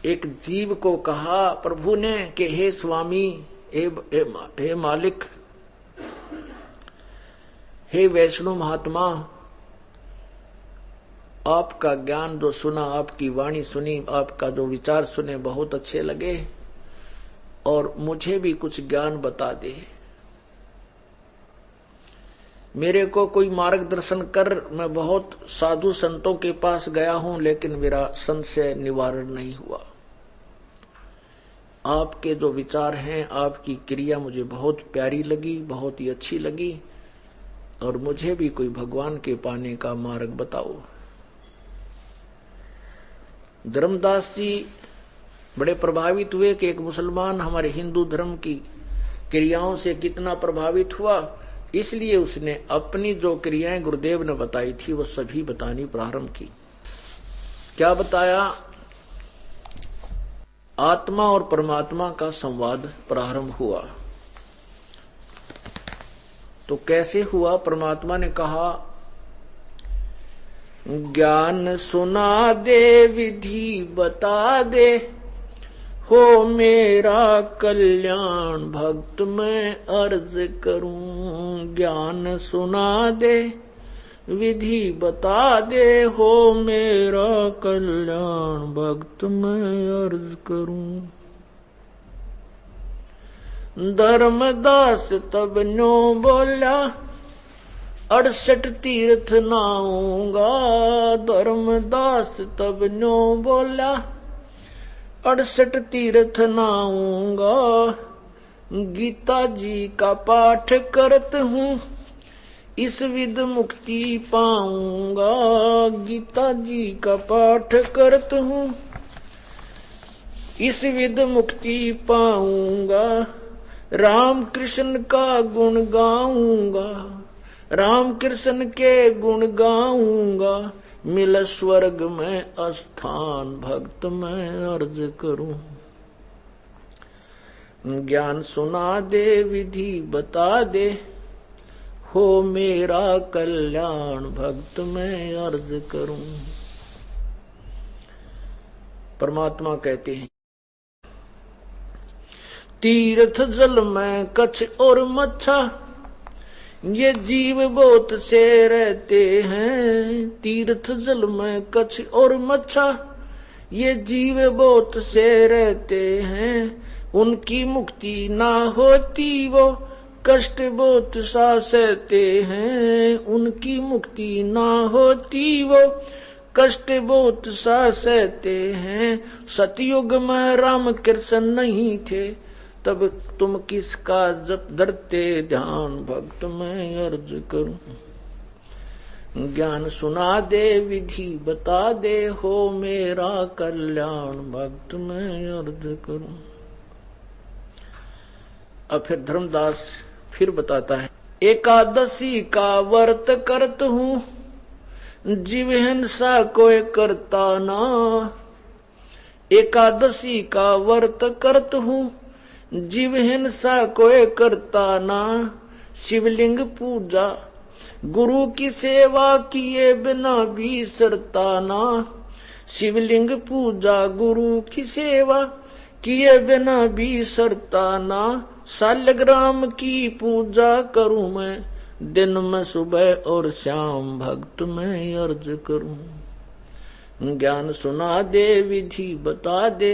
एक जीव को कहा प्रभु ने कि हे स्वामी, हे मालिक, हे वैष्णव महात्मा, आपका ज्ञान जो सुना, आपकी वाणी सुनी, आपका जो विचार सुने बहुत अच्छे लगे, और मुझे भी कुछ ज्ञान बता दे। मेरे को कोई मार्गदर्शन कर। मैं बहुत साधु संतों के पास गया हूं, लेकिन मेरा संशय निवारण नहीं हुआ। आपके जो विचार हैं, आपकी क्रिया मुझे बहुत प्यारी लगी, बहुत ही अच्छी लगी, और मुझे भी कोई भगवान के पाने का मार्ग बताओ। धर्मदास जी बड़े प्रभावित हुए कि एक मुसलमान हमारे हिंदू धर्म की क्रियाओं से कितना प्रभावित हुआ। इसलिए उसने अपनी जो क्रियाएं गुरुदेव ने बताई थी वो सभी बतानी प्रारंभ की। क्या बताया? आत्मा और परमात्मा का संवाद प्रारंभ हुआ। तो कैसे हुआ? परमात्मा ने कहा, ज्ञान सुना दे, विधि बता दे, हो मेरा कल्याण भक्त मैं अर्ज करूं। ज्ञान सुना दे, विधि बता दे, हो मेरा कल्याण भक्त मैं अर्ज करूं। धर्मदास तब न्यो बोला, 68 तीर्थ नाऊंगा। धर्मदास तब न्यो बोला, 68 तीर्थ नाऊंगा। गीता जी का पाठ करत हूँ, इस विद मुक्ति पाऊंगा। गीता जी का पाठ करत हूँ, इस विद मुक्ति पाऊंगा। राम कृष्ण का गुण गाऊंगा, राम कृष्ण के गुण गाऊंगा। मिल स्वर्ग में स्थान भक्त मैं अर्ज करूं। ज्ञान सुना दे, विधि बता दे, हो मेरा कल्याण भक्त मैं अर्ज करूं। परमात्मा कहते हैं, तीर्थ जल में कच्छ और मच्छा, ये जीव बहुत से रहते हैं। तीर्थ जल में कच्छ और मच्छा, ये जीव बहुत से रहते हैं। उनकी मुक्ति ना होती वो कष्ट बहुत सा सहते हैं। उनकी मुक्ति ना होती वो कष्ट बहुत सा सहते हैं। सतयुग में राम कृष्ण नहीं थे, तब तुम किसका जप धरते ध्यान भक्त मैं अर्ज करूं। ज्ञान सुना दे, विधि बता दे, हो मेरा कल्याण भक्त मैं अर्ज करूं। अब फिर धर्मदास फिर बताता है, एकादशी का व्रत करत हूँ, जीव हिंसा कोई करता ना। एकादशी का व्रत करत हूँ, जीव हिंसा कोई करता ना। शिवलिंग पूजा गुरु की सेवा किए बिना भी सरता ना। शिवलिंग पूजा गुरु की सेवा किए बिना भी सरता ना। शालग्राम की पूजा करूं मैं, दिन में सुबह और शाम भक्त मैं अर्ज करूं। ज्ञान सुना दे, विधि बता दे,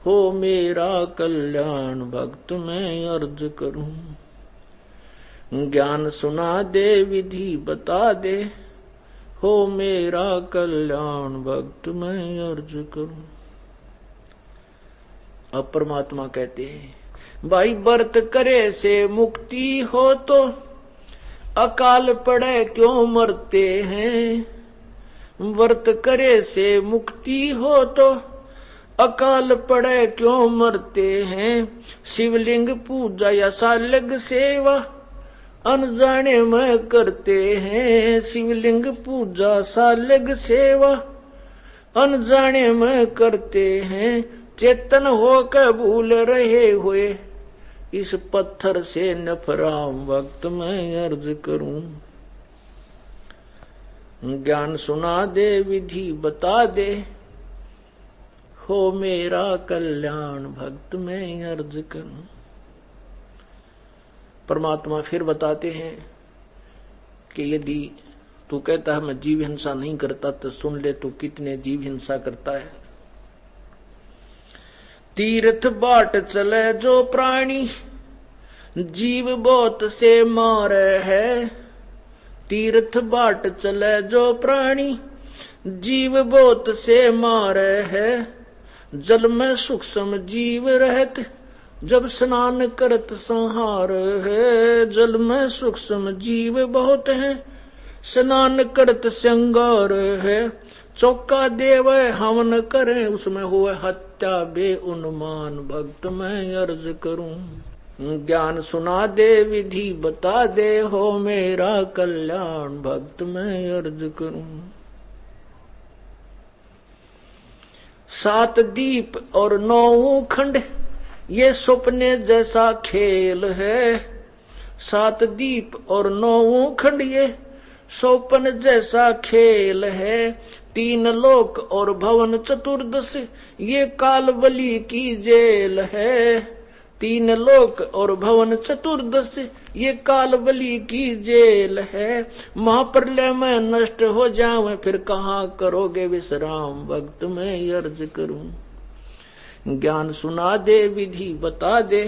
हो मेरा कल्याण भक्त मैं अर्ज करूं। ज्ञान सुना दे, विधि बता दे, हो मेरा कल्याण भक्त मैं अर्ज करूं। अब परमात्मा कहते हैं, भाई व्रत करे से मुक्ति हो तो अकाल पड़े क्यों मरते हैं। व्रत करे से मुक्ति हो तो अकाल पड़े क्यों मरते हैं। शिवलिंग पूजा या शालग सेवा अनजाने में करते हैं। शिवलिंग पूजा शालग सेवा अनजाने में करते हैं। चेतन होकर भूल रहे हुए इस पत्थर से नफराम वक्त मैं अर्ज करूं। ज्ञान सुना दे, विधि बता दे, हो मेरा कल्याण भक्त मैं अर्ज करूं। परमात्मा फिर बताते हैं कि यदि तू कहता है मैं जीव हिंसा नहीं करता तो सुन ले तू कितने जीव हिंसा करता है। तीर्थ बाट चले जो प्राणी जीव बहुत से मारे है। तीर्थ बाट चले जो प्राणी जीव बहुत से मारे है। जल में सूक्ष्म जीव रहत जब स्नान करत संहार है। जल में सूक्ष्म जीव बहुत है स्नान करत श्रृंगार है। चौका देव हवन करें उसमें हो हत्या बे उन्मान भक्त मैं अर्ज करूं। ज्ञान सुना दे विधि बता दे हो मेरा कल्याण भक्त मैं अर्ज करूं। 7 दीप और 9 खंड ये सपने जैसा खेल है। 7 दीप और 9 खंड ये स्वप्न जैसा खेल है। 3 लोक और भवन चतुर्दश ये कालबली की जेल है। 3 लोक और भवन चतुर्दश ये कालबली की जेल है। महाप्रलय में नष्ट हो जावे फिर कहाँ करोगे विश्राम भक्त मैं अर्ज करूं। ज्ञान सुना दे विधि बता दे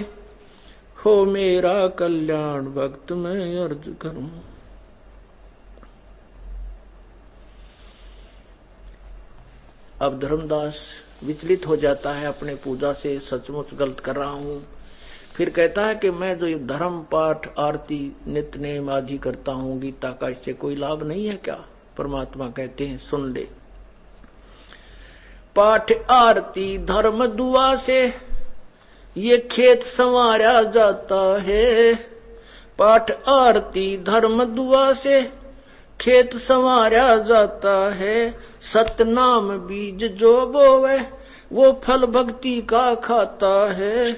हो मेरा कल्याण भक्त मैं अर्ज करूं। अब धर्मदास विचलित हो जाता है अपने पूजा से, सचमुच गलत कर रहा हूं। फिर कहता है कि मैं जो धर्म पाठ आरती नित्य नेम आदि करता हूं गीता का इससे कोई लाभ नहीं है क्या? परमात्मा कहते हैं सुन ले। पाठ आरती धर्म दुआ से ये खेत संवारा जाता है। पाठ आरती धर्म दुआ से खेत संवारा जाता है। सतनाम बीज जो बोवे वो फल भक्ति का खाता है।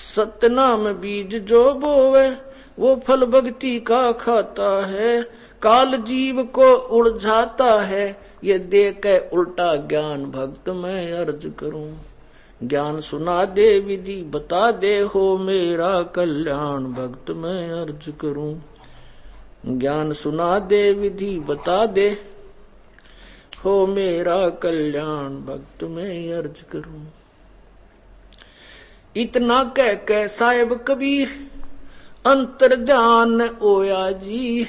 सतनाम बीज जो बोवे वो फल भक्ति का खाता है। काल जीव को उलझाता है ये दे के उल्टा ज्ञान भक्त मैं अर्ज करूं। ज्ञान सुना दे विधि बता दे हो मेरा कल्याण भक्त मैं अर्ज करूं। ज्ञान सुना दे विधि बता दे हो मेरा कल्याण भक्त मैं अर्ज करूं। इतना कह के साहिब कबीर अंतर ध्यान ओया जी।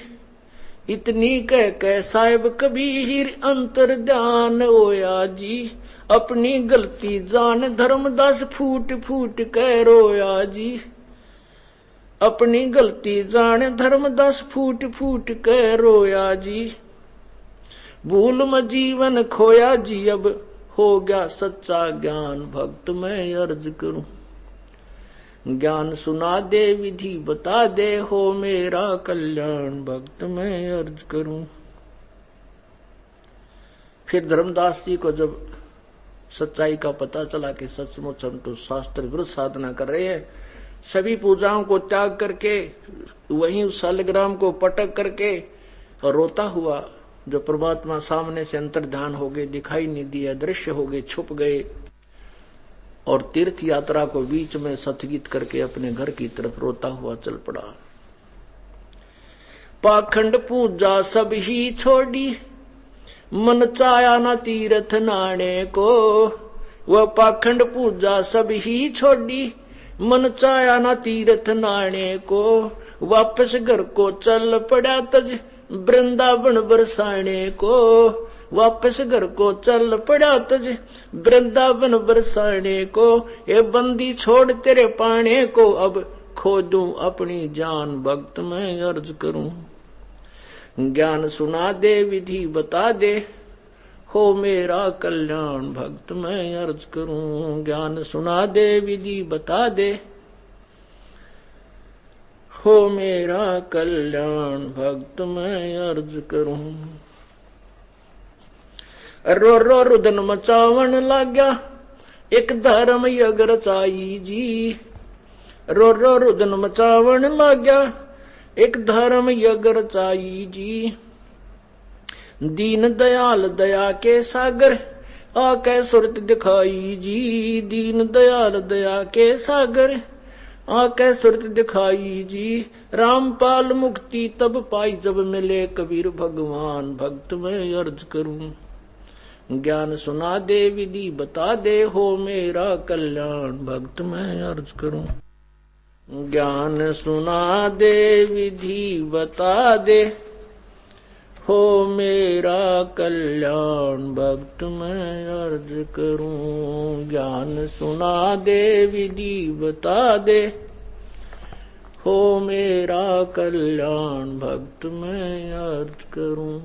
इतनी कह के साहिब कबीर अंतर ध्यान ओया जी। अपनी गलती जान धर्मदास फूट फूट कह रोया जी। अपनी गलती जान धर्मदास फूट फूट कह रोया जी। भूल में जीवन खोया जी अब हो गया सच्चा ज्ञान भक्त मैं अर्ज करूं। ज्ञान सुना दे विधि बता दे हो मेरा कल्याण भक्त मैं अर्ज करूं। फिर धर्मदास जी को जब सच्चाई का पता चला कि सचमुच हम तो शास्त्र विरुद्ध साधना कर रहे हैं, सभी पूजाओं को त्याग करके वहीं उस शालिग्राम को पटक करके और रोता हुआ जो परमात्मा सामने से अंतर्ध्यान हो गए, दिखाई नहीं दिया, दृश्य हो गए, छुप गए और तीर्थ यात्रा को बीच में सतगीत करके अपने घर की तरफ रोता हुआ चल पड़ा। पाखंड पूजा सब ही छोड़ी मन चाया न तीर्थ नाने को। वह पाखंड पूजा सब ही छोड़ी मन चाया न तीर्थ नाने को। वापस घर को चल पड़ा तज वृंदावन बरसाने को। वापस घर को चल पड़ा तज वृंदावन बरसाने को। ये बंदी छोड़ तेरे पाने को अब खो दूं अपनी जान भक्त मैं अर्ज करूं। ज्ञान सुना दे विधि बता दे हो मेरा कल्याण भक्त मैं अर्ज करूं। ज्ञान सुना दे विधि बता दे हो मेरा कल्याण भक्त मैं अर्ज करूं। रो रो रुदन मचावन लाग्या एक धर्म यग रचाई जी। रो रो रुदन मचावन लाग्या एक धर्म यग रचाई जी। दीन दयाल दया के सागर आके सुरत दिखाई जी, दीन दयाल दया के सागर। आके सुरत दिखाई जी, रामपाल मुक्ति तब पाई जब मिले कबीर भगवान। भक्त मैं अर्ज करूं, ज्ञान सुना दे विधि बता दे, हो मेरा कल्याण। भक्त मैं अर्ज करूं, ज्ञान सुना दे विधि बता दे, हो मेरा कल्याण। भक्त मैं अर्ज करूं, ज्ञान सुना दे विधि बता दे, हो मेरा कल्याण। भक्त मैं अर्ज करूं।